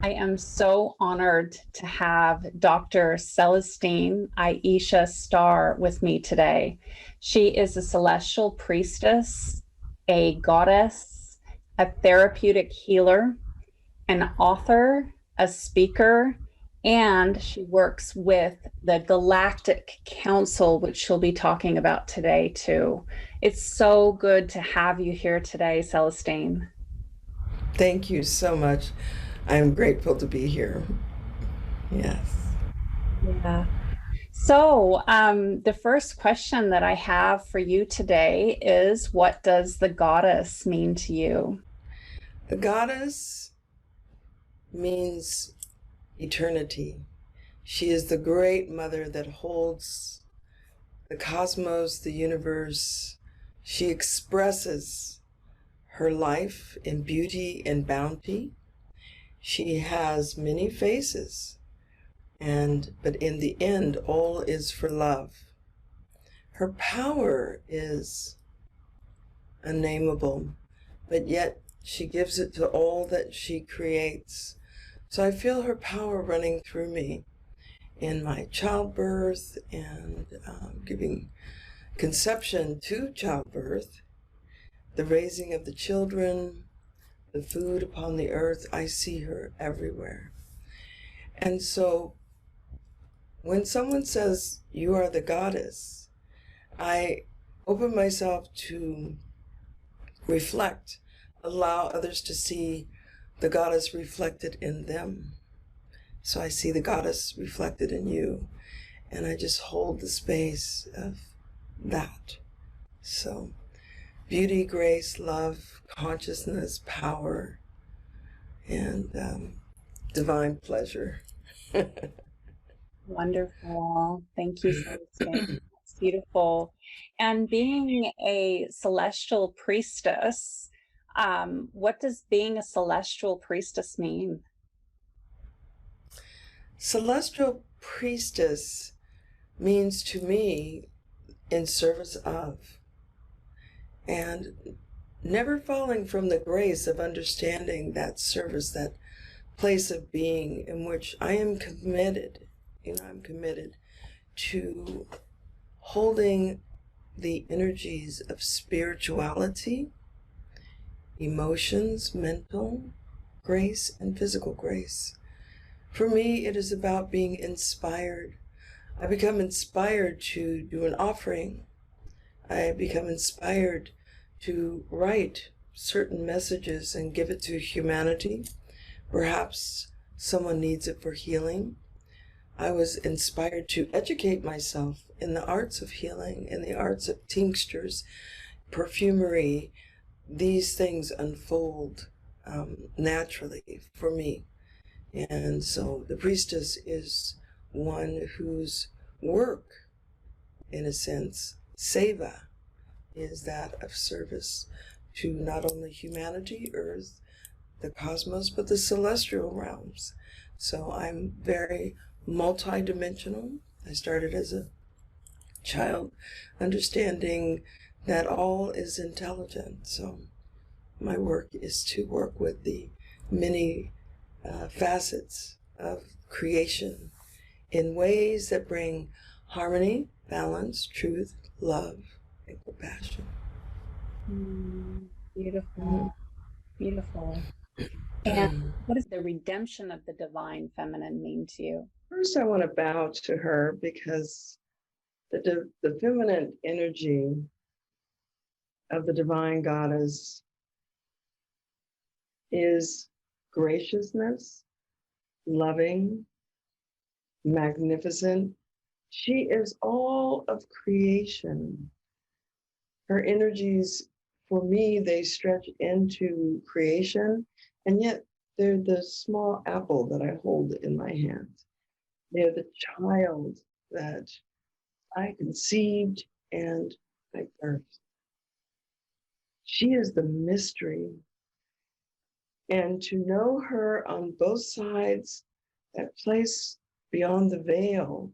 I am so honored to have Dr. Celestine Star with me today. She is a celestial priestess, a goddess, a therapeutic healer, an author, a speaker, and she works with the Galactic Council, which she'll be talking about today too. It's so good to have you here today, Celestine. Thank you so much. I'm grateful to be here. Yes. Yeah. So, the first question that I have for you today is, what does the goddess mean to you? The goddess means eternity. She is the great mother that holds the cosmos, the universe. She expresses her life in beauty and bounty. She has many faces, but in the end, all is for love. Her power is unnameable, but yet she gives it to all that she creates. So I feel her power running through me in my childbirth and giving conception to childbirth, the raising of the children, the food upon the earth. I see her everywhere. And so when someone says, "You are the goddess," I open myself to reflect, allow others to see the goddess reflected in them. So I see the goddess reflected in you, and I just hold the space of that. So beauty, grace, love, consciousness, power, and divine pleasure. Wonderful. Thank you, Celestine. That's beautiful. And being a celestial priestess, what does being a celestial priestess mean? Celestial priestess means to me in service of, and never falling from the grace of understanding that service, that place of being in which I am committed. I'm committed to holding the energies of spirituality, emotions, mental grace, and physical grace. For me, it is about being inspired. I become inspired to do an offering. I become inspired to write certain messages and give it to humanity. Perhaps someone needs it for healing. I was inspired to educate myself in the arts of healing, in the arts of tinctures, perfumery. These things unfold naturally for me. And so the priestess is one whose work, in a sense, seva, is that of service to not only humanity, earth, the cosmos, but the celestial realms. So I'm very multidimensional. I started as a child understanding that all is intelligent. So my work is to work with the many facets of creation in ways that bring harmony, balance, truth, love, and compassion. Beautiful, beautiful. And what does the redemption of the divine feminine mean to you? First, I want to bow to her because the feminine energy of the divine goddess is graciousness, loving, magnificent. She is all of creation. Her energies, for me, they stretch into creation, and yet they're the small apple that I hold in my hand. They're the child that I conceived and I birthed. She is the mystery. And to know her on both sides, that place beyond the veil,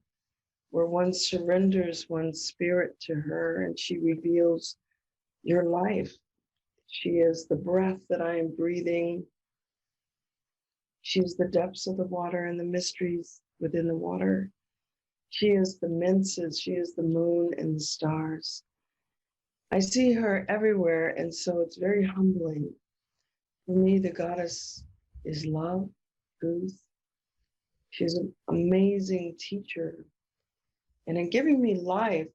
where one surrenders one's spirit to her and she reveals your life. She is the breath that I am breathing. She is the depths of the water and the mysteries within the water. She is the menses. She is the moon and the stars. I see her everywhere, and so it's very humbling. For me, the goddess is love, truth. She's an amazing teacher. And in giving me life,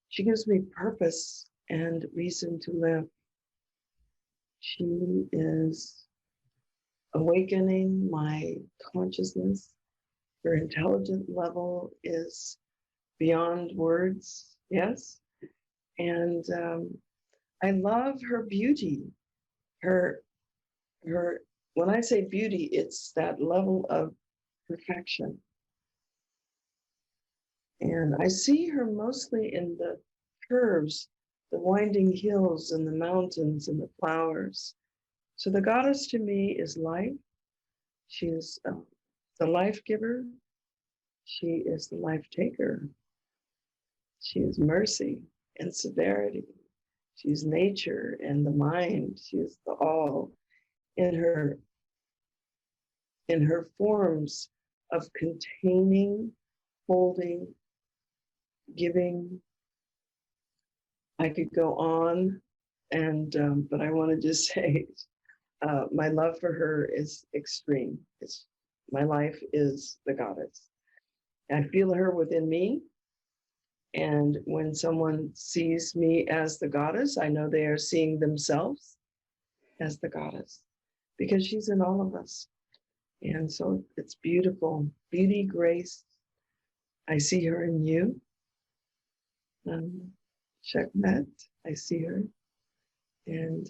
she gives me purpose and reason to live. She is awakening my consciousness. Her intelligence level is beyond words, yes. And I love her beauty. Her, when I say beauty, it's that level of perfection. And I see her mostly in the curves, the winding hills and the mountains and the flowers. So the goddess to me is life. She is the life giver. She is the life taker. She is mercy and severity. She's nature and the mind. She is the all in her forms of containing, holding, giving. I could go on, and but I want to just say my love for her is extreme. My life is the goddess. I feel her within me. And when someone sees me as the goddess, I know they are seeing themselves as the goddess because she's in all of us. And so it's beautiful. Beauty, grace. I see her in you. Checkmate. I see her. And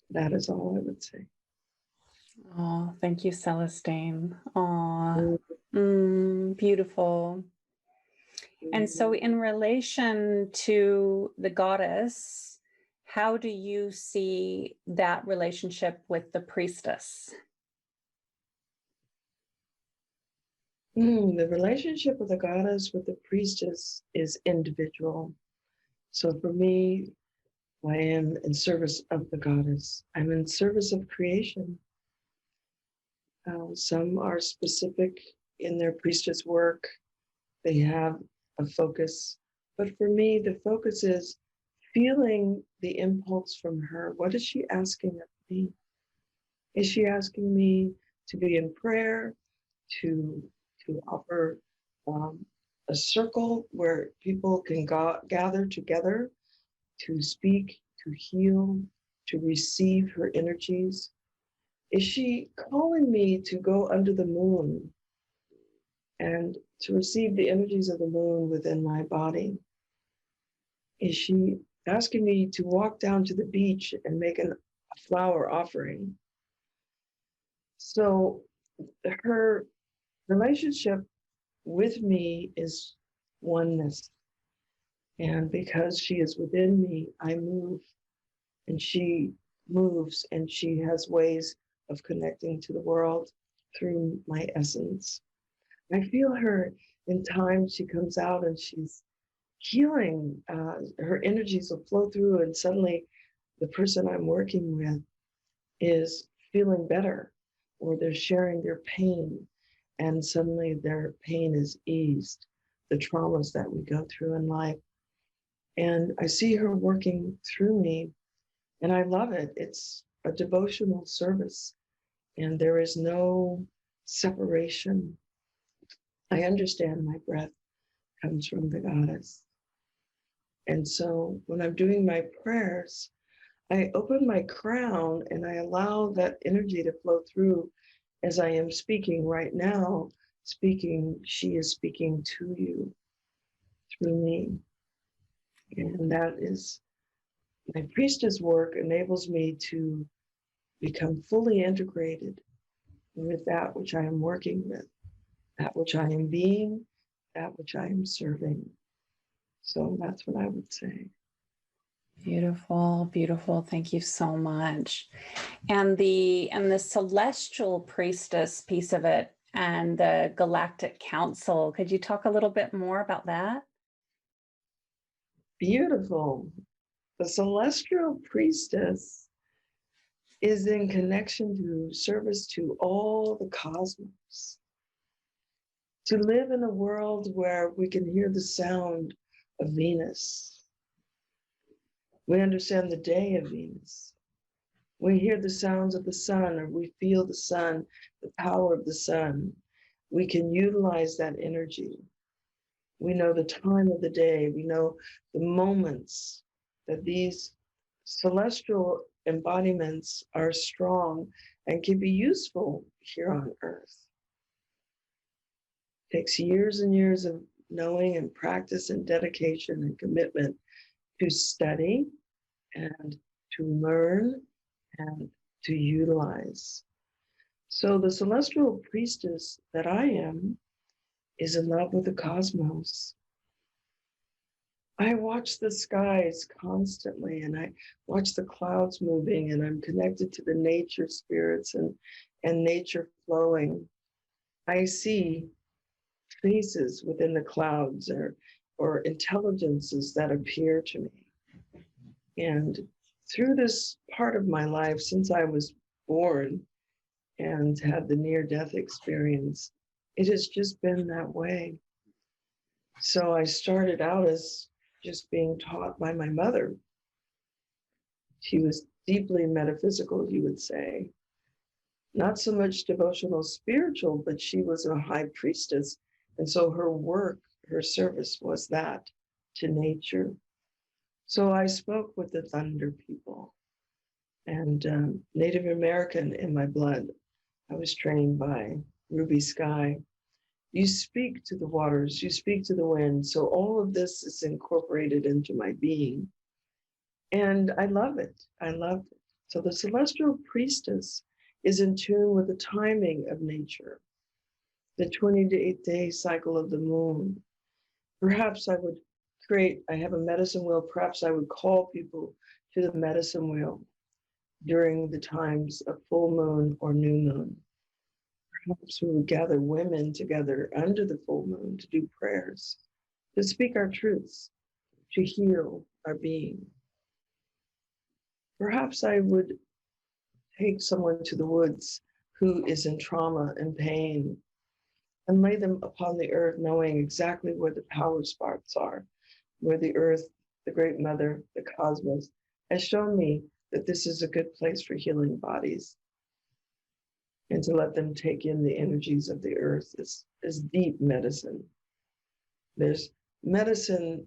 that is all I would say. Oh, thank you, Celestine. Oh, beautiful. And so in relation to the goddess, how do you see that relationship with the priestess? The relationship with the goddess with the priestess is individual. So for me, I am in service of the goddess. I'm in service of creation. Some are specific in their priestess work. They have a focus. But for me, the focus is feeling the impulse from her. What is she asking of me? Is she asking me to be in prayer, to offer a circle where people can gather together to speak, to heal, to receive her energies? Is she calling me to go under the moon and to receive the energies of the moon within my body? Is she asking me to walk down to the beach and make a flower offering? So her relationship with me is oneness. And because she is within me, I move, and she moves, and she has ways of connecting to the world through my essence. I feel her in times she comes out and she's healing. Her energies will flow through, and suddenly the person I'm working with is feeling better, or they're sharing their pain, and suddenly their pain is eased, the traumas that we go through in life. And I see her working through me, and I love it. It's a devotional service, and there is no separation. I understand my breath comes from the goddess. And so when I'm doing my prayers, I open my crown and I allow that energy to flow through as I am speaking right now. She is speaking to you through me. And that is, my priestess work enables me to become fully integrated with that which I am working with, that which I am being, that which I am serving. So that's what I would say. Beautiful, beautiful. Thank you so much. And the celestial priestess piece of it and the Galactic Council, could you talk a little bit more about that? Beautiful. The celestial priestess is in connection to service to all the cosmos. To live in a world where we can hear the sound of Venus. We understand the day of Venus. We hear the sounds of the sun, or we feel the sun, the power of the sun. We can utilize that energy. We know the time of the day. We know the moments that these celestial embodiments are strong and can be useful here on Earth. It takes years and years of knowing and practice and dedication and commitment to study and to learn and to utilize. So the celestial priestess that I am is in love with the cosmos. I watch the skies constantly, and I watch the clouds moving, and I'm connected to the nature spirits and nature flowing. I see faces within the clouds or intelligences that appear to me. And through this part of my life, since I was born and had the near-death experience, it has just been that way. So I started out as just being taught by my mother. She was deeply metaphysical, you would say. Not so much devotional spiritual, but she was a high priestess. And so her work, her service was that to nature. So I spoke with the thunder people and Native American in my blood. I was trained by Ruby Sky. You speak to the waters, you speak to the wind. So all of this is incorporated into my being. And I love it. I love it. So the celestial priestess is in tune with the timing of nature, the 28-day cycle of the moon. Perhaps I would I have a medicine wheel, perhaps I would call people to the medicine wheel during the times of full moon or new moon. Perhaps we would gather women together under the full moon to do prayers, to speak our truths, to heal our being. Perhaps I would take someone to the woods who is in trauma and pain and lay them upon the earth, knowing exactly where the power spots are, where the earth, the great mother, the cosmos, has shown me that this is a good place for healing bodies. And to let them take in the energies of the earth is deep medicine. There's medicine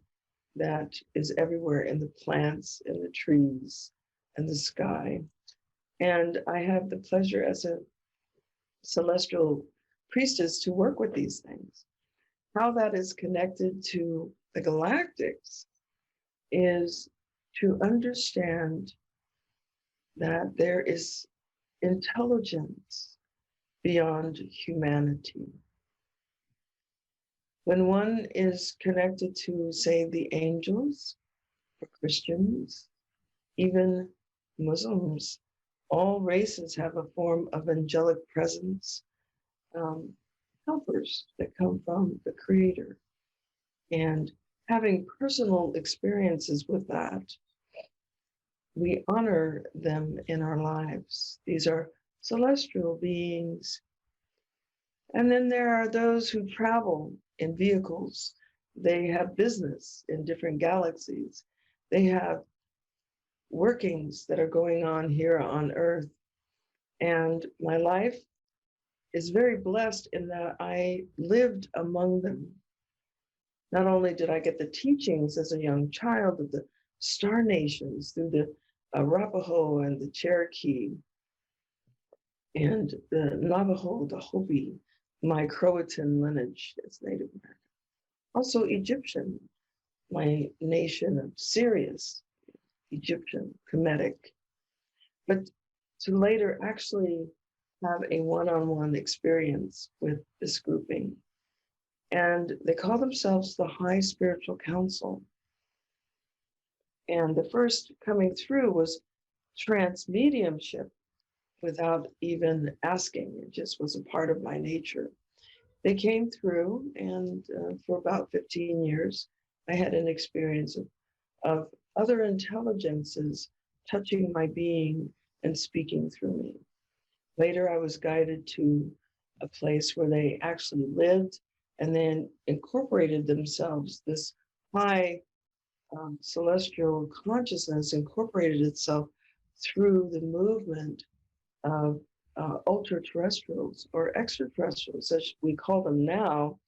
that is everywhere in the plants, in the trees, and the sky. And I have the pleasure as a celestial priestess to work with these things. How that is connected to the galactics is to understand that there is intelligence beyond humanity. When one is connected to, say, the angels, or Christians, even Muslims, all races have a form of angelic presence, helpers that come from the Creator. And having personal experiences with that, we honor them in our lives. These are celestial beings. And then there are those who travel in vehicles. They have business in different galaxies. They have workings that are going on here on Earth. And my life is very blessed in that I lived among them. Not only did I get the teachings as a young child of the Star Nations through the Arapaho and the Cherokee and the Navajo, the Hopi, my Croatan lineage as Native American. Also Egyptian, my nation of Sirius, Egyptian, Kemetic. But to later actually have a one-on-one experience with this grouping. And they call themselves the High Spiritual Council. And the first coming through was transmediumship without even asking. It just was a part of my nature. They came through, and for about 15 years, I had an experience of other intelligences touching my being and speaking through me. Later, I was guided to a place where they actually lived and then incorporated themselves. This high celestial consciousness incorporated itself through the movement of ultra-terrestrials or extraterrestrials, as we call them now,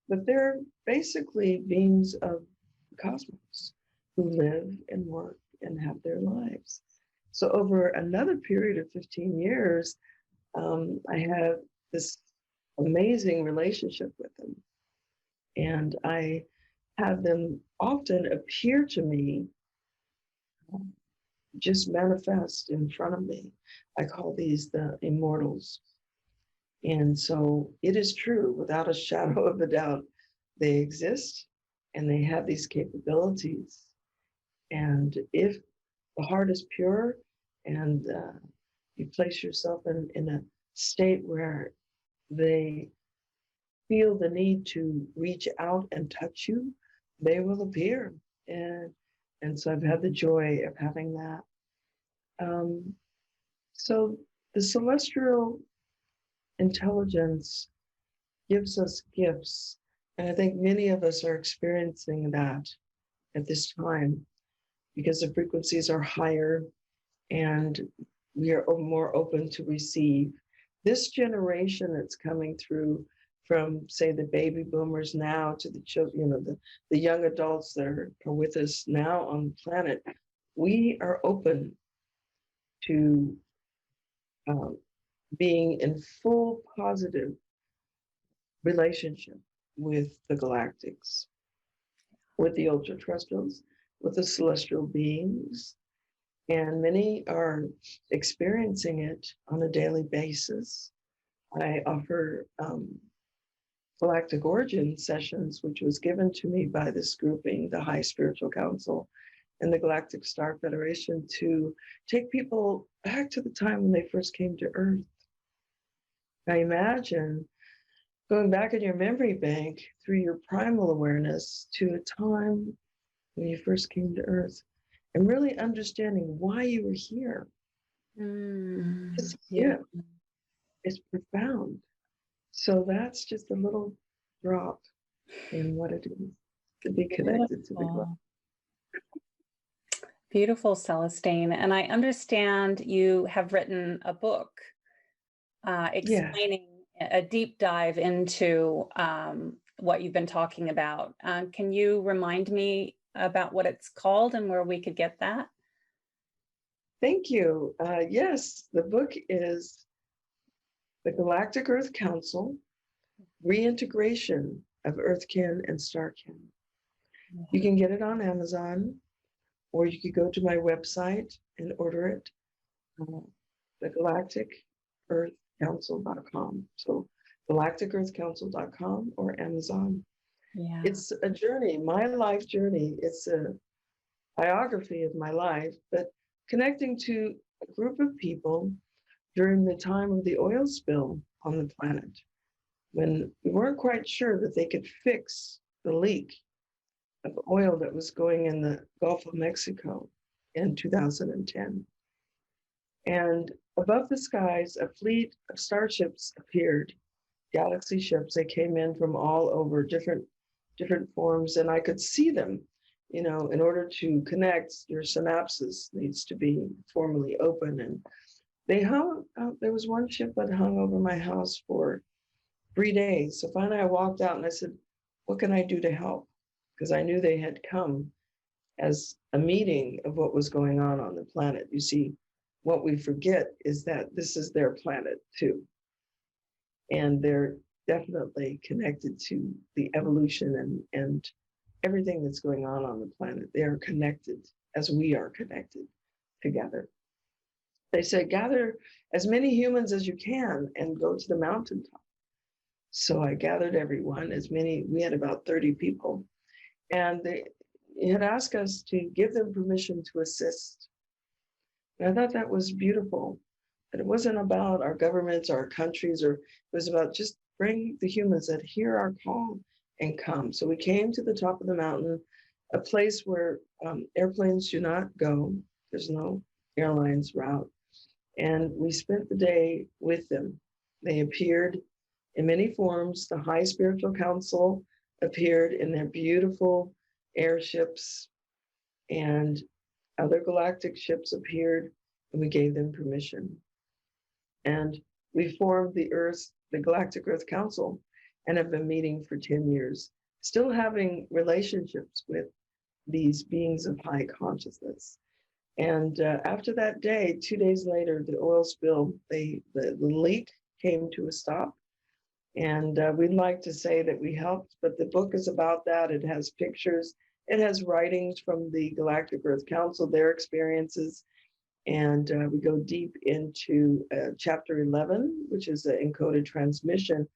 but they're basically beings of the cosmos who live and work and have their lives. So over another period of 15 years, I had this amazing relationship with them. And I had them often appear to me, just manifest in front of me. I call these the immortals. And so it is true, without a shadow of a doubt, they exist and they have these capabilities. And if the heart is pure and you place yourself in a state where they feel the need to reach out and touch you, they will appear. And so I've had the joy of having that. So the celestial intelligence gives us gifts. And I think many of us are experiencing that at this time because the frequencies are higher and we are more open to receive. This generation that's coming through from, say, the baby boomers now to the children, you know, the young adults that are with us now on the planet, we are open to being in full positive relationship with the galactics, with the ultra-terrestrials, with the celestial beings. And many are experiencing it on a daily basis. I offer Galactic Origin sessions, which was given to me by this grouping, the High Spiritual Council and the Galactic Star Federation, to take people back to the time when they first came to Earth. Now imagine going back in your memory bank through your primal awareness to a time when you first came to Earth and really understanding why you were here. It's it's profound. So that's just a little drop in what it is to be connected to the galactic. Beautiful, Celestine. And I understand you have written a book explaining a deep dive into what you've been talking about. Can you remind me about what it's called and where we could get that? Thank you. Yes, the book is The Galactic Earth Council, Reintegration of Earthkin and Starkin. You can get it on Amazon, or you could go to my website and order it, thegalacticearthcouncil.com. So galacticearthcouncil.com or Amazon. Yeah. It's a journey, my life journey. It's a biography of my life, but connecting to a group of people during the time of the oil spill on the planet, when we weren't quite sure that they could fix the leak of oil that was going in the Gulf of Mexico in 2010. And above the skies, a fleet of starships appeared, galaxy ships. They came in from all over, different forms, and I could see them. You know, in order to connect, your synapses needs to be formally open. And they hung, there was one ship that hung over my house for 3 days. So finally I walked out and I said, what can I do to help? Because I knew they had come as a meeting of what was going on the planet. You see, what we forget is that this is their planet too. And they're definitely connected to the evolution and everything that's going on the planet. They are connected as we are connected together. They said, gather as many humans as you can and go to the mountaintop. So I gathered everyone, we had about 30 people. And they had asked us to give them permission to assist. And I thought that was beautiful. That it wasn't about our governments, our countries, or it was about just bring the humans that hear our call and come. So we came to the top of the mountain, a place where airplanes do not go. There's no airlines route. And we spent the day with them. They appeared in many forms. The High Spiritual Council appeared in their beautiful airships, and other galactic ships appeared, and we gave them permission. And we formed the Galactic Earth Council, and have been meeting for 10 years, still having relationships with these beings of high consciousness. And after that day, 2 days later, the oil spill, the leak came to a stop. And we'd like to say that we helped, but the book is about that. It has pictures, it has writings from the Galactic Earth Council, their experiences. And we go deep into chapter 11, which is an encoded transmission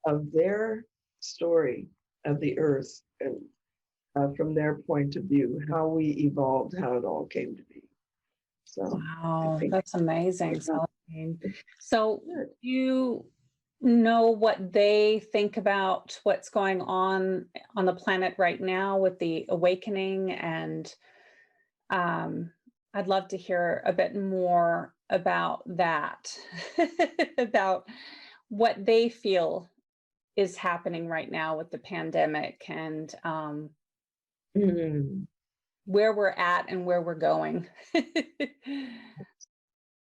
of their story of the Earth, and from their point of view, how we evolved, how it all came to be. So Wow, that's amazing, Celestine. So you know what they think about what's going on the planet right now with the awakening, and I'd love to hear a bit more about that, about what they feel is happening right now with the pandemic, and where we're at and where we're going.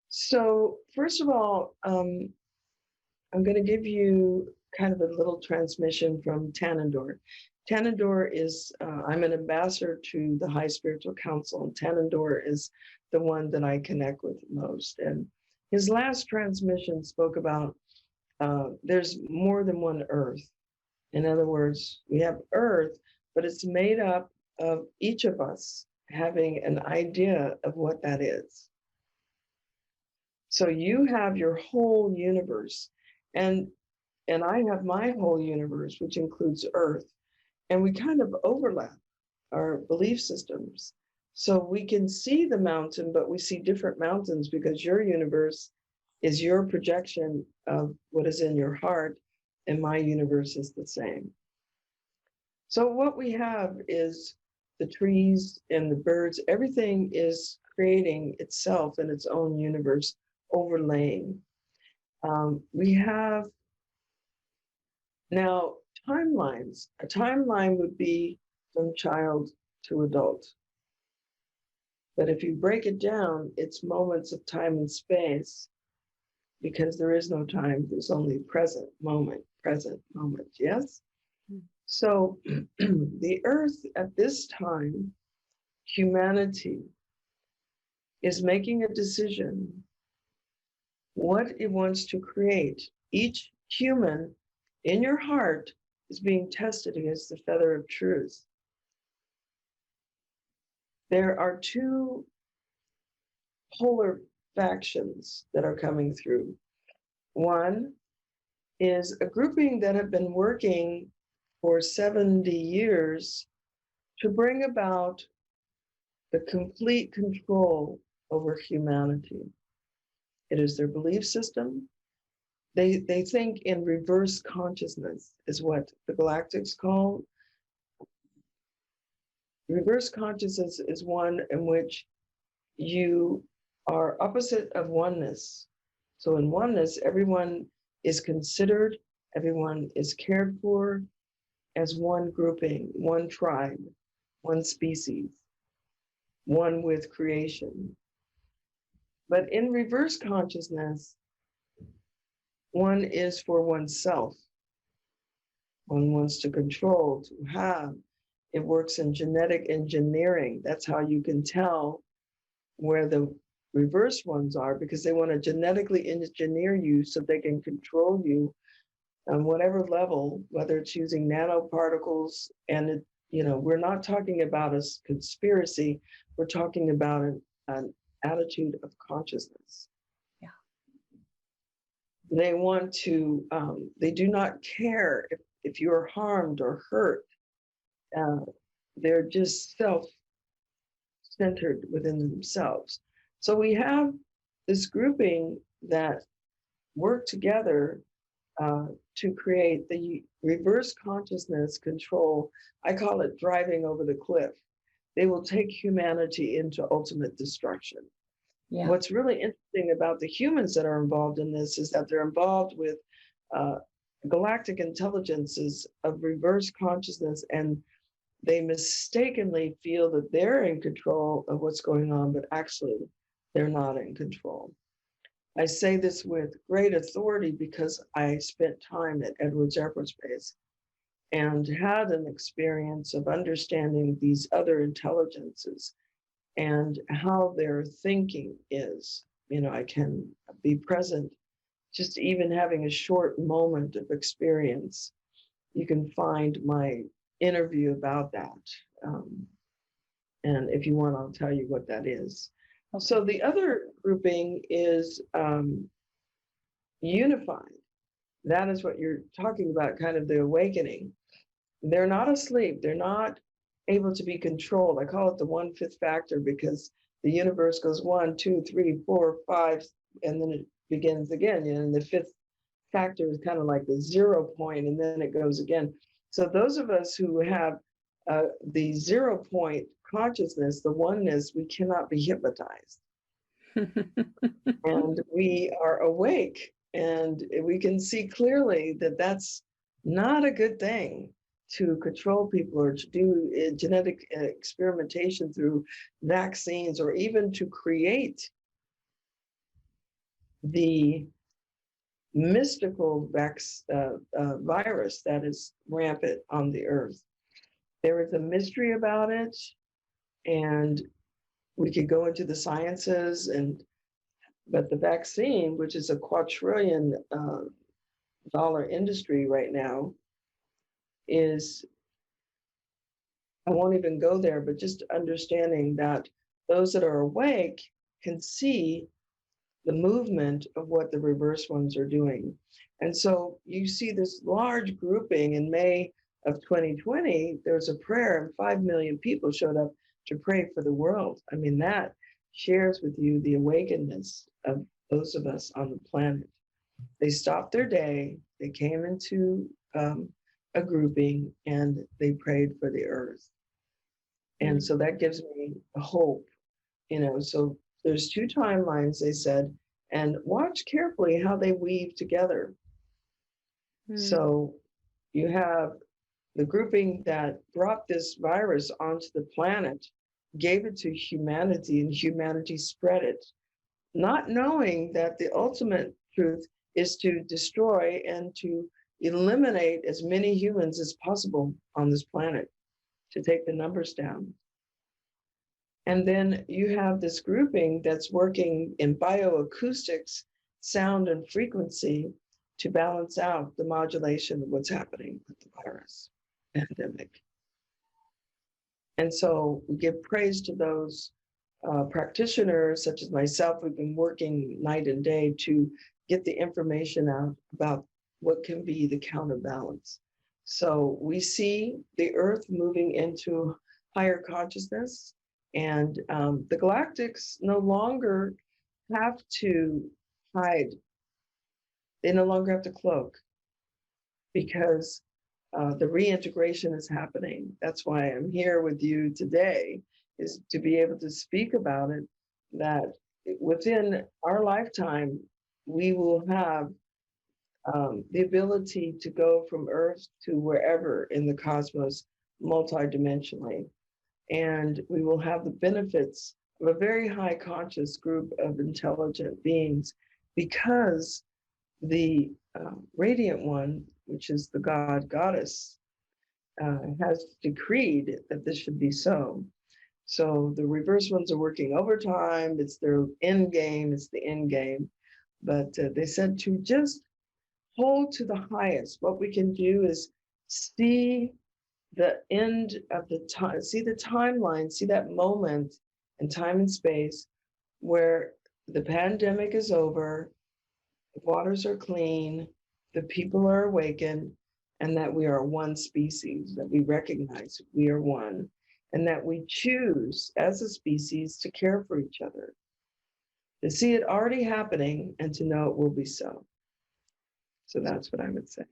So first of all, I'm going to give you kind of a little transmission from Tanandor. Tanandor is, I'm an ambassador to the High Spiritual Council, and Tanandor is the one that I connect with most. And his last transmission spoke about there's more than one Earth. In other words, we have Earth, but it's made up of each of us having an idea of what that is. So you have your whole universe, and I have my whole universe, which includes Earth, and we kind of overlap our belief systems. So we can see the mountain, but we see different mountains because your universe is your projection of what is in your heart, and my universe is the same. So what we have is the trees and the birds, everything is creating itself in its own universe, overlaying. We have now timelines. A timeline would be from child to adult. But if you break it down, it's moments of time and space, because there is no time, there's only present moment, yes? So the Earth at this time, humanity is making a decision what it wants to create. Each human in your heart is being tested against the feather of truth. There are two polar factions that are coming through. One is a grouping that have been working for 70 years to bring about the complete control over humanity. It is their belief system. They think in reverse consciousness, is what the Galactics call. Reverse consciousness is one in which you are opposite of oneness. So in oneness, everyone is considered, everyone is cared for as one grouping, one tribe, one species, one with creation. But in reverse consciousness, one is for oneself. One wants to control, to have. It works in genetic engineering. That's how you can tell where the reverse ones are, because they want to genetically engineer you so they can control you on whatever level, whether it's using nanoparticles. And it, we're not talking about a conspiracy. We're talking about an attitude of consciousness. Yeah. They want to, they do not care if you're harmed or hurt. They're just self-centered within themselves. So we have this grouping that work together to create the reverse consciousness control. I call it driving over the cliff. They will take humanity into ultimate destruction. Yeah. What's really interesting about the humans that are involved in this is that they're involved with uh, galactic intelligences of reverse consciousness, and they mistakenly feel that they're in control of what's going on, but actually they're not in control. I say this with great authority because I spent time at Edwards Air Force Base and had an experience of understanding these other intelligences and how their thinking is. You know, I can be present, just even having a short moment of experience. You can find my interview about that. And if you want, I'll tell you what that is. Okay. So the other grouping is unified. That is what you're talking about, kind of the awakening. They're not asleep. They're not able to be controlled. I call it the 1/5 factor because the universe goes 1, 2, 3, 4, 5, and then it begins again. And the fifth factor is kind of like the 0 point, and then it goes again. So those of us who have the 0 point consciousness, the oneness, we cannot be hypnotized. And we are awake, and we can see clearly that that's not a good thing to control people or to do genetic experimentation through vaccines, or even to create the mystical virus that is rampant on the earth. There is a mystery about it, and we could go into the sciences, but the vaccine, which is a quadrillion dollar industry right now, is, I won't even go there, but just understanding that those that are awake can see the movement of what the reverse ones are doing. And so you see this large grouping in May of 2020, there was a prayer and 5 million people showed up to pray for the world. I mean, that shares with you the awakeness of those of us on the planet. They stopped their day, they came into a grouping, and they prayed for the earth. And so that gives me a hope, you know. So there's 2 timelines, they said, and watch carefully how they weave together. So you have the grouping that brought this virus onto the planet, gave it to humanity, and humanity spread it, not knowing that the ultimate truth is to destroy and to eliminate as many humans as possible on this planet, to take the numbers down. And then you have this grouping that's working in bioacoustics, sound and frequency, to balance out the modulation of what's happening with the virus pandemic. And so we give praise to those practitioners, such as myself, who've been working night and day to get the information out about what can be the counterbalance. So we see the earth moving into higher consciousness, and the galactics no longer have to hide. They no longer have to cloak, because the reintegration is happening. That's why I'm here with you today, is to be able to speak about it, that within our lifetime, we will have the ability to go from Earth to wherever in the cosmos multidimensionally. And we will have the benefits of a very high conscious group of intelligent beings, because the radiant one, which is the god goddess, has decreed that this should be so. So the reverse ones are working overtime. It's their end game. It's the end game. But they said to just hold to the highest. What we can do is see the end of the time, see the timeline, see that moment in time and space where the pandemic is over, the waters are clean, the people are awakened, and that we are one species, that we recognize we are one, and that we choose as a species to care for each other, to see it already happening and to know it will be so. So that's what I would say.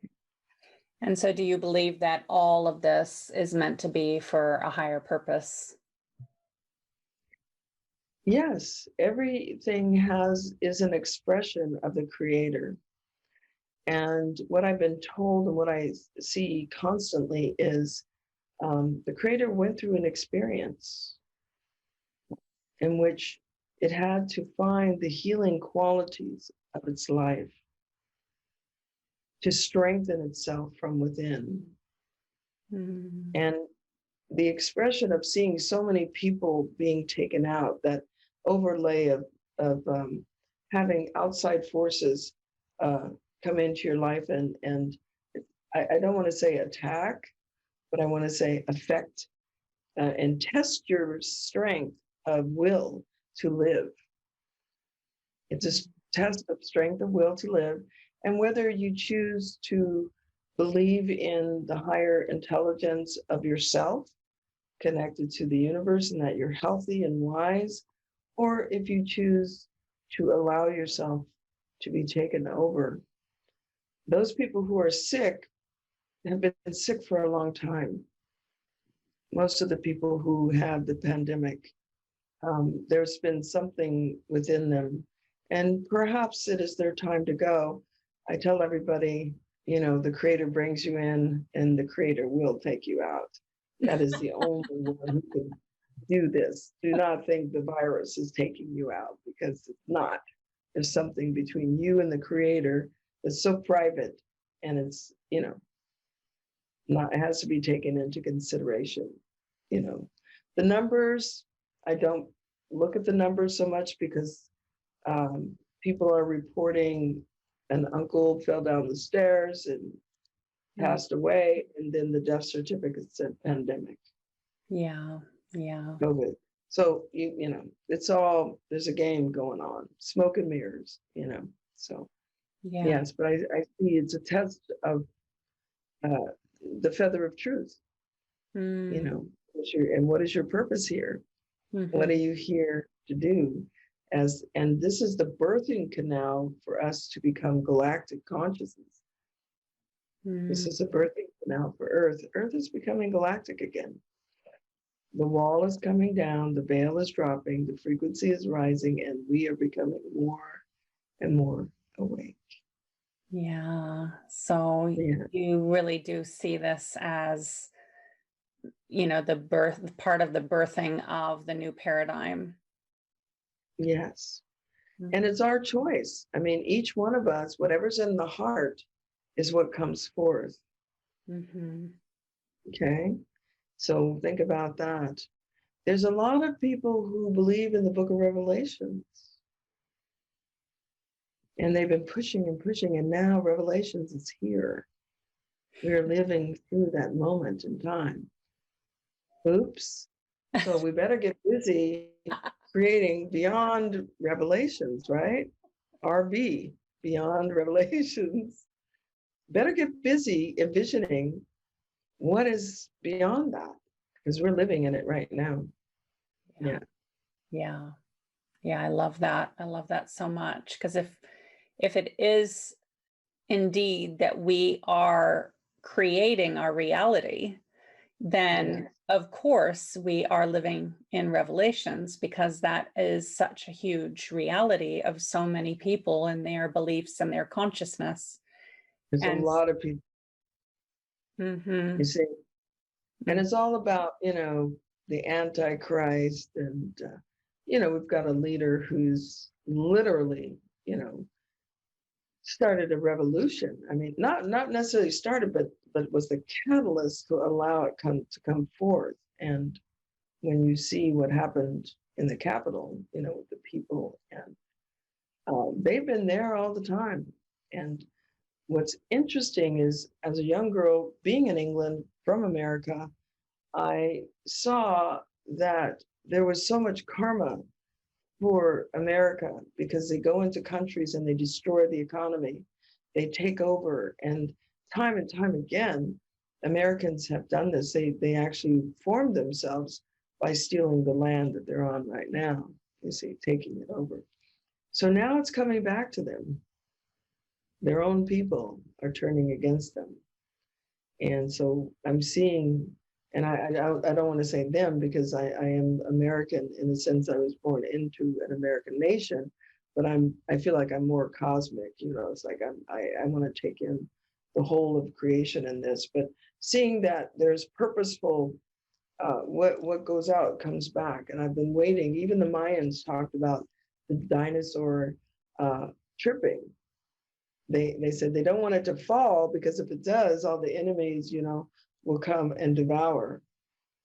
And so do you believe that all of this is meant to be for a higher purpose? Yes, everything is an expression of the creator. And what I've been told and what I see constantly is the creator went through an experience in which it had to find the healing qualities of its life to strengthen itself from within. Mm. And the expression of seeing so many people being taken out, that overlay of having outside forces uh, come into your life and I don't want to say attack, but I want to say affect and test your strength of will to live. It's a test of strength of will to live, and whether you choose to believe in the higher intelligence of yourself connected to the universe and that you're healthy and wise, or if you choose to allow yourself to be taken over. Those people who are sick have been sick for a long time. Most of the people who have the pandemic, there's been something within them, and perhaps it is their time to go. I tell everybody, the creator brings you in and the creator will take you out. That is the only one who can do this. Do not think the virus is taking you out, because it's not. There's something between you and the creator that's so private, and it's, not, it has to be taken into consideration. The numbers, I don't look at the numbers so much, because people are reporting an uncle fell down the stairs and passed away, and then the death certificate said pandemic. Yeah, yeah. COVID. So it's all, there's a game going on, smoke and mirrors. So Yeah. yes, but I see it's a test of the feather of truth. Mm. And what is your purpose here? Mm-hmm. What are you here to do? And this is the birthing canal for us to become galactic consciousness. This is a birthing canal for Earth. Earth is becoming galactic again. The wall is coming down, the veil is dropping, the frequency is rising, and we are becoming more and more awake. Yeah. So you really do see this as, the part of the birthing of the new paradigm. Yes. And it's our choice. I mean, each one of us, whatever's in the heart is what comes forth. Mm-hmm. Okay. So think about that. There's a lot of people who believe in the book of Revelations. And they've been pushing and pushing, and now Revelations is here. We're living through that moment in time. Oops. So we better get busy creating beyond Revelations, right? RB, beyond Revelations. Better get busy envisioning what is beyond that, because we're living in it right now. Yeah. Yeah. Yeah, I love that. I love that so much, because if it is indeed that we are creating our reality, then of course we are living in Revelations, because that is such a huge reality of so many people and their beliefs and their consciousness. There's a lot of people, Mm-hmm. you see, and it's all about, the Antichrist, and, we've got a leader who's literally, started a revolution. I mean, not necessarily started, but was the catalyst to allow it to come forth. And when you see what happened in the Capitol, with the people, and they've been there all the time. And what's interesting is, as a young girl being in England from America, I saw that there was so much karma for America, because they go into countries and they destroy the economy. They take over, and time again, Americans have done this. They actually formed themselves by stealing the land that they're on right now, you see, taking it over. So now it's coming back to them. Their own people are turning against them. And so I'm seeing And I don't want to say them because I am American in the sense I was born into an American nation, but I feel like I'm more cosmic. It's like I want to take in the whole of creation in this, but seeing that there's purposeful, what goes out comes back, and I've been waiting. Even the Mayans talked about the dinosaur tripping. They said they don't want it to fall because if it does, all the enemies, will come and devour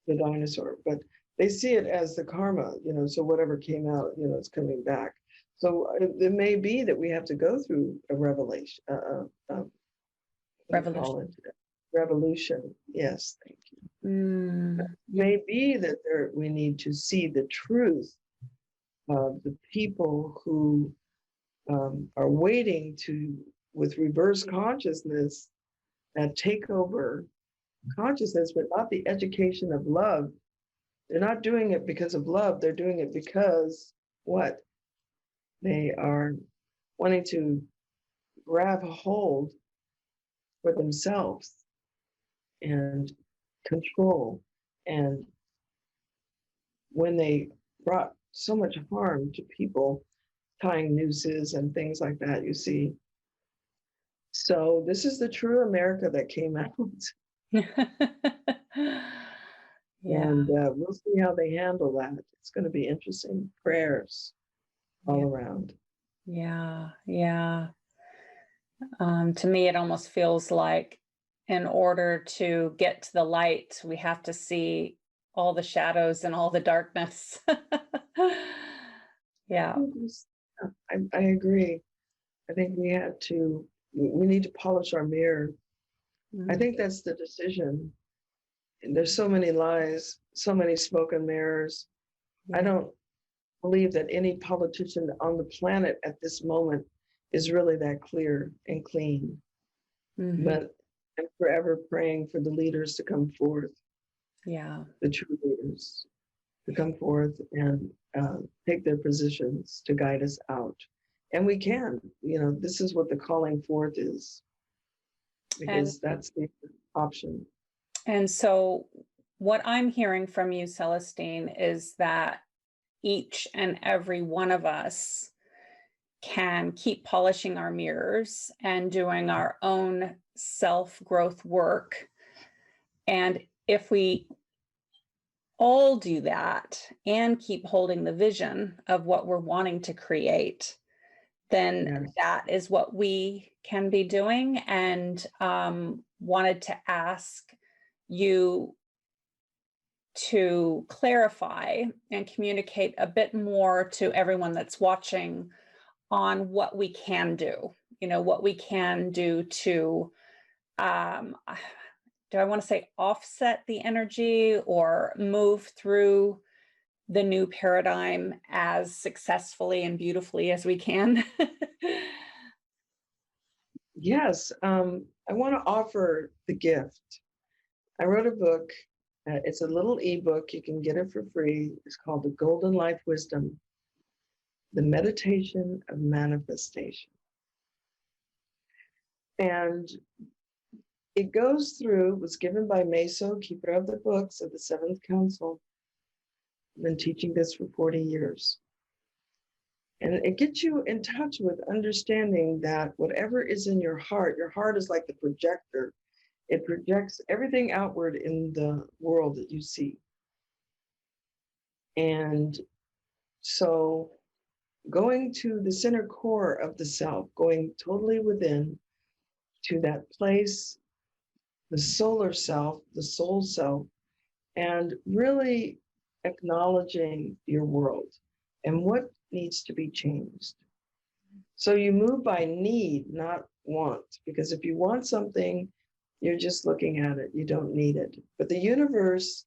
the dinosaur. But they see it as the karma, so whatever came out, it's coming back. So it may be that we have to go through a revelation, what do you call it? Revolution. Yes, thank you. It may be that we need to see the truth of the people who are waiting with reverse consciousness, and take over consciousness, but not the education of love. They're not doing it because of love. They're doing it because what? They are wanting to grab a hold for themselves and control. And when they brought so much harm to people, tying nooses and things like that, you see. So this is the true America that came out. Yeah. And we'll see how they handle that. It's going to be interesting. Prayers all around. Yeah. Yeah. To me, it almost feels like in order to get to the light, we have to see all the shadows and all the darkness. Yeah. I agree. I think we need to polish our mirror. I think that's the decision. And there's so many lies, so many smoke and mirrors. I don't believe that any politician on the planet at this moment is really that clear and clean. But I'm forever praying for the leaders to come forth. Yeah. The true leaders to come forth and take their positions to guide us out. And we can, this is what the calling forth is, because that's the option. And so what I'm hearing from you, Celestine, is that each and every one of us can keep polishing our mirrors and doing our own self-growth work. And if we all do that and keep holding the vision of what we're wanting to create, then that is what we can be doing. And wanted to ask you to clarify and communicate a bit more to everyone that's watching on what we can do, what we can do to, do I want to say offset the energy or move through the new paradigm as successfully and beautifully as we can? Yes, I want to offer the gift. I wrote a book. It's a little ebook. You can get it for free. It's called The Golden Life Wisdom, The Meditation of Manifestation. And it goes through, was given by Meso, keeper of the books of the Seventh Council. I've been teaching this for 40 years. And it gets you in touch with understanding that whatever is in your heart is like the projector. It projects everything outward in the world that you see. And so going to the center core of the self, going totally within to that place, the solar self, the soul self, and really acknowledging your world and what needs to be changed. So you move by need, not want, because if you want something, you're just looking at it, you don't need it. But the universe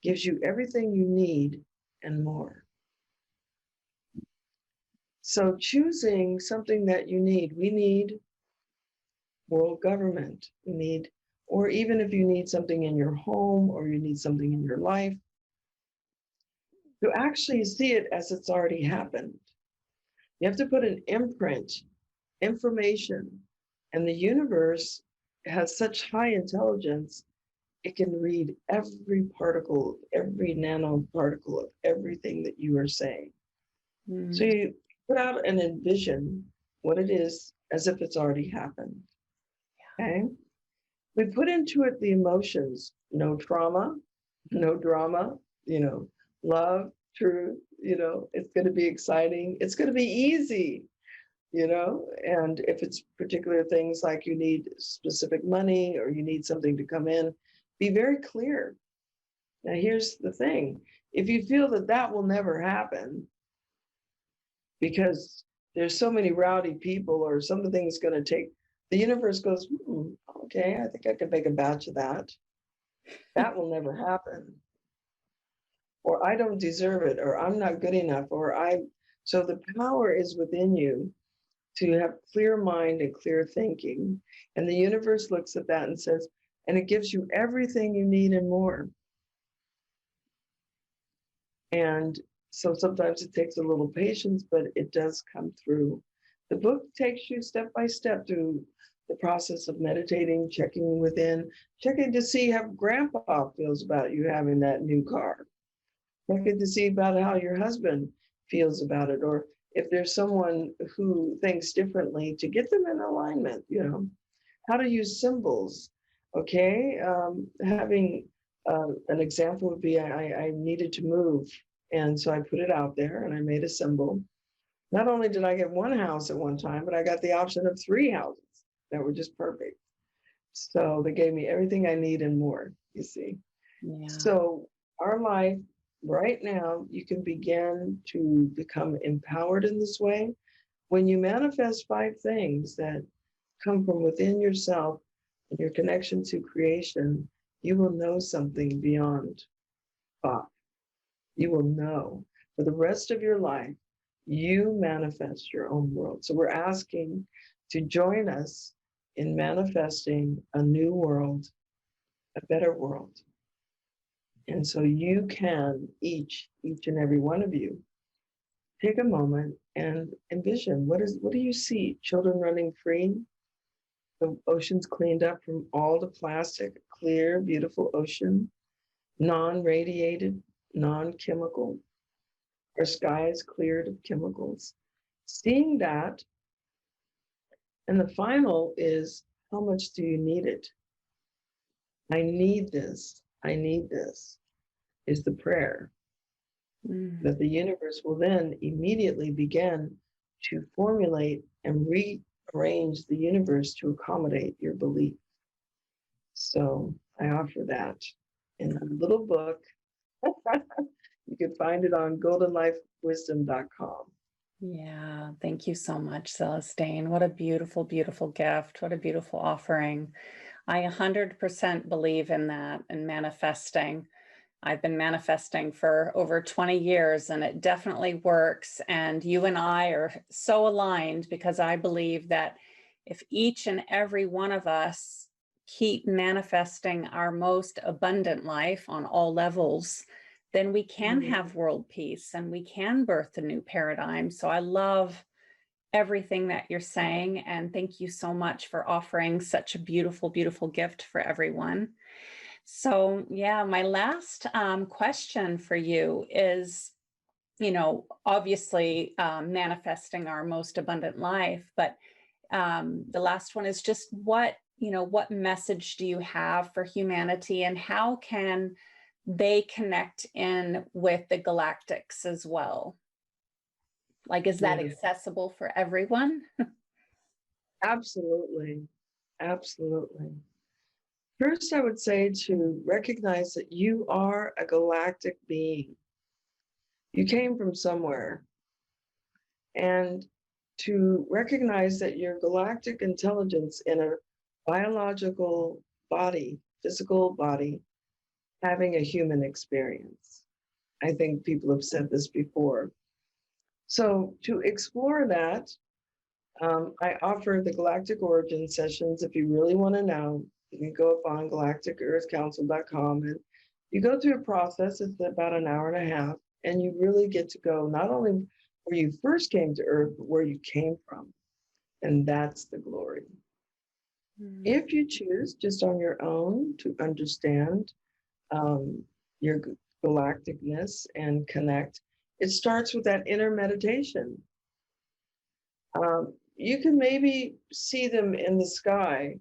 gives you everything you need and more. So choosing something that you need, we need world government, we need, or even if you need something in your home or you need something in your life, to actually see it as it's already happened. You have to put an imprint, information, and the universe has such high intelligence it can read every particle, every nanoparticle of everything that you are saying. So you put out and envision what it is as if it's already happened. Okay? We put into it the emotions, no trauma, no drama, love, truth, it's going to be exciting. It's going to be easy, and if it's particular things like you need specific money or you need something to come in, be very clear. Now, here's the thing. If you feel that that will never happen because there's so many rowdy people or something's going to take, the universe goes, okay, I think I could make a batch of that. That will never happen. Or I don't deserve it, or I'm not good enough, so the power is within you to have clear mind and clear thinking. And the universe looks at that and says, and it gives you everything you need and more. And so sometimes it takes a little patience, but it does come through. The book takes you step by step through the process of meditating, checking within, checking to see how grandpa feels about you having that new car. Checking to see about how your husband feels about it, or if there's someone who thinks differently, to get them in alignment, how to use symbols. Okay, having an example would be I needed to move, and so I put it out there and I made a symbol. Not only did I get one house at one time, but I got the option of 3 houses that were just perfect. So they gave me everything I need and more, you see. Yeah. So our life right now, you can begin to become empowered in this way. When you manifest 5 things that come from within yourself and your connection to creation, you will know something beyond thought. You will know for the rest of your life, you manifest your own world. So we're asking to join us in manifesting a new world, a better world. And so you can, each and every one of you, take a moment and envision, what do you see? Children running free, the oceans cleaned up from all the plastic, clear, beautiful ocean, non-radiated, non-chemical, our skies cleared of chemicals. Seeing that, and the final is, how much do you need it? I need this, is the prayer. That the universe will then immediately begin to formulate and rearrange the universe to accommodate your belief. So I offer that in a little book. You can find it on goldenlifewisdom.com. Yeah, thank you so much, Celestine. What a beautiful, beautiful gift. What a beautiful offering. I 100% believe in that and manifesting. I've been manifesting for over 20 years and it definitely works. And you and I are so aligned because I believe that if each and every one of us keep manifesting our most abundant life on all levels, then we can have world peace and we can birth a new paradigm. So I love everything that you're saying. And thank you so much for offering such a beautiful, beautiful gift for everyone. So yeah, my last question for you is, obviously manifesting our most abundant life, but the last one is just what message do you have for humanity and how can they connect in with the Galactics as well? Like, is that accessible for everyone? Absolutely. Absolutely. First, I would say to recognize that you are a galactic being. You came from somewhere. And to recognize that your galactic intelligence in a biological body, physical body, having a human experience. I think people have said this before. So to explore that, I offer the Galactic Origin sessions. If you really want to know, you can go up on galacticearthcouncil.com and you go through a process. It's about an hour and a half, and you really get to go not only where you first came to Earth, but where you came from. And that's the glory. If you choose just on your own to understand your galacticness and connect, it starts with that inner meditation. You can maybe see them in the sky,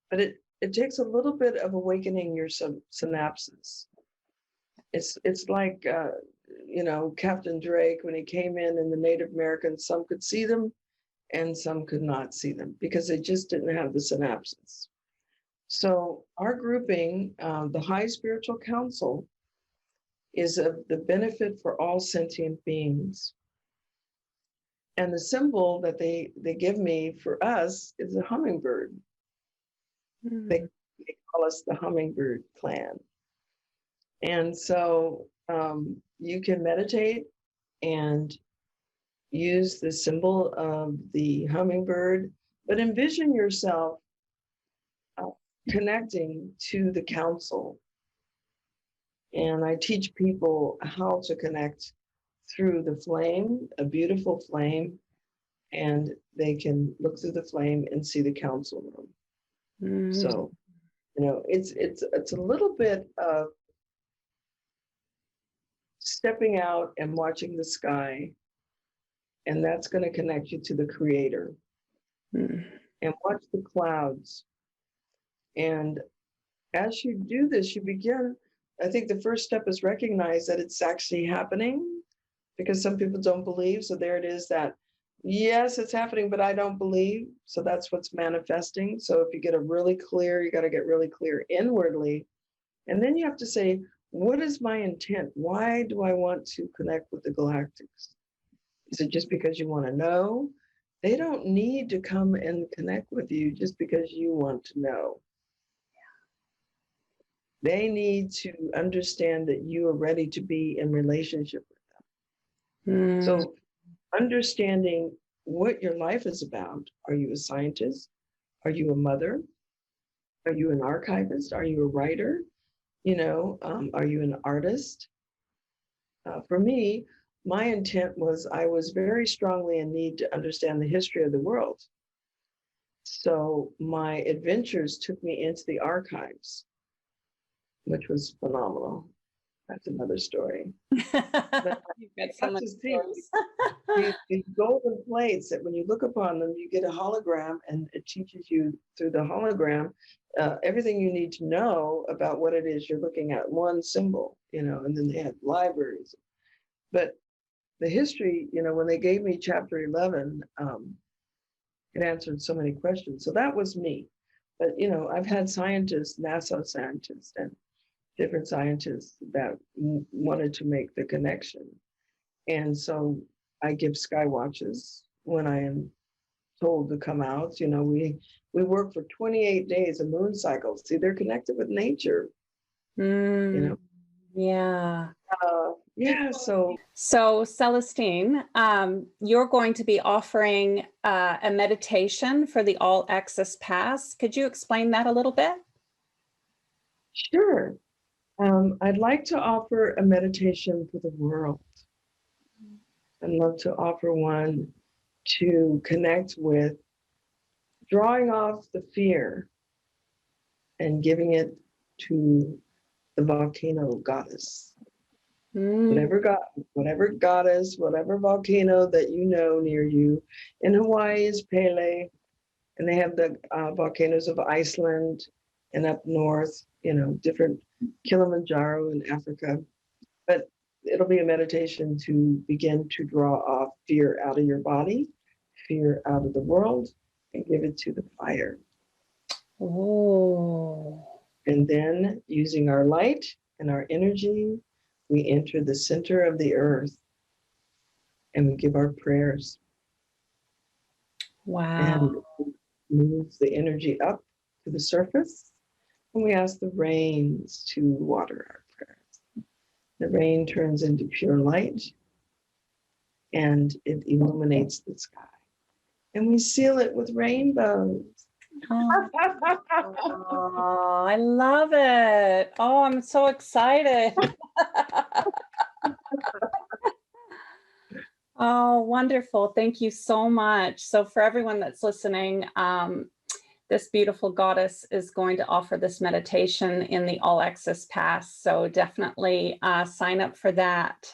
but it takes a little bit of awakening your synapses. It's like Captain Drake, when he came in the Native Americans, some could see them and some could not see them because they just didn't have the synapses. So our grouping, the High Spiritual Council, is of the benefit for all sentient beings. And the symbol that they give me for us is a hummingbird. They call us the Hummingbird Clan. And so you can meditate and use the symbol of the hummingbird, but envision yourself connecting to the council. And I teach people how to connect through the flame, a beautiful flame, and they can look through the flame and see the council room. So, it's a little bit of stepping out and watching the sky, and that's going to connect you to the creator. And watch the clouds. And as you do this, you begin, I think the first step is recognize that it's actually happening, because some people don't believe. So there it is, that yes, it's happening, but I don't believe. So that's what's manifesting. So if you get you got to get really clear inwardly. And then you have to say, what is my intent? Why do I want to connect with the Galactics? Is it just because you want to know? They don't need to come and connect with you just because you want to know. They need to understand that you are ready to be in relationship with them. So understanding what your life is about. Are you a scientist? Are you a mother? Are you an archivist? Are you a writer? Are you an artist? For me, my intent was, I was very strongly in need to understand the history of the world. So my adventures took me into the archives, which was phenomenal. That's another story. But You've got so many stories. these golden plates that when you look upon them, you get a hologram, and it teaches you through the hologram everything you need to know about what it is you're looking at. One symbol, and then they had libraries. But the history, when they gave me chapter 11, it answered so many questions. So that was me. But, I've had scientists, NASA scientists, and different scientists that wanted to make the connection. And so I give sky watches when I am told to come out. We work for 28 days, a moon cycle. See, they're connected with nature. Yeah. So Celestine, you're going to be offering a meditation for the All Access Pass. Could you explain that a little bit? Sure. I'd like to offer a meditation for the world. I'd love to offer one to connect with drawing off the fear and giving it to the volcano goddess. Whatever goddess, whatever volcano that you know near you. In Hawaii is Pele, and they have the volcanoes of Iceland, and up north, different Kilimanjaro in Africa. But it'll be a meditation to begin to draw off fear out of your body, fear out of the world, and give it to the fire. Oh. And then using our light and our energy, we enter the center of the earth and we give our prayers. Wow. And move the energy up to the surface. And we ask the rains to water our prayers. The rain turns into pure light and it illuminates the sky. And we seal it with rainbows. Oh, I love it. Oh, I'm so excited. Oh, wonderful. Thank you so much. So for everyone that's listening, the this beautiful goddess is going to offer this meditation in the All Access Pass. So definitely sign up for that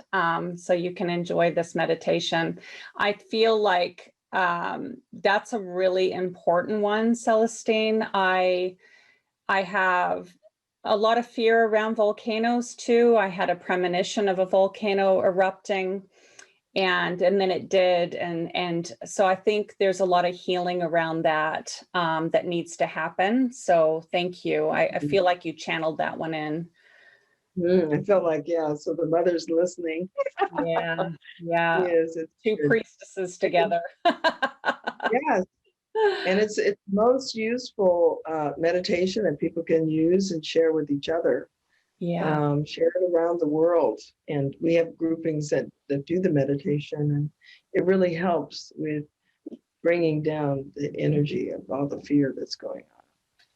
so you can enjoy this meditation. I feel like that's a really important one, Celestine. I have a lot of fear around volcanoes too. I had a premonition of a volcano erupting, and then it did, and so I think there's a lot of healing around that that needs to happen. So thank you. I feel like you channeled that one in. I felt like, yeah, so the mother's listening. Yeah, yeah. Yes, it's Two good. priestesses together. Yes, and it's most useful meditation that people can use and share with each other. Yeah. Share it around the world, and we have groupings that do the meditation, and it really helps with bringing down the energy of all the fear that's going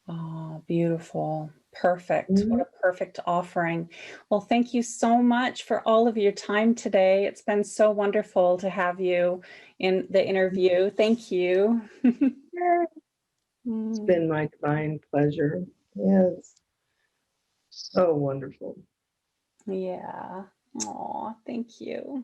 Oh, beautiful. Perfect. What on. a perfect offering. Well, thank you so much for all of your time today. It's been so wonderful to have you in the interview. Thank you. It's Mm, been my divine pleasure. Yes, so wonderful. yeah. Oh, thank you.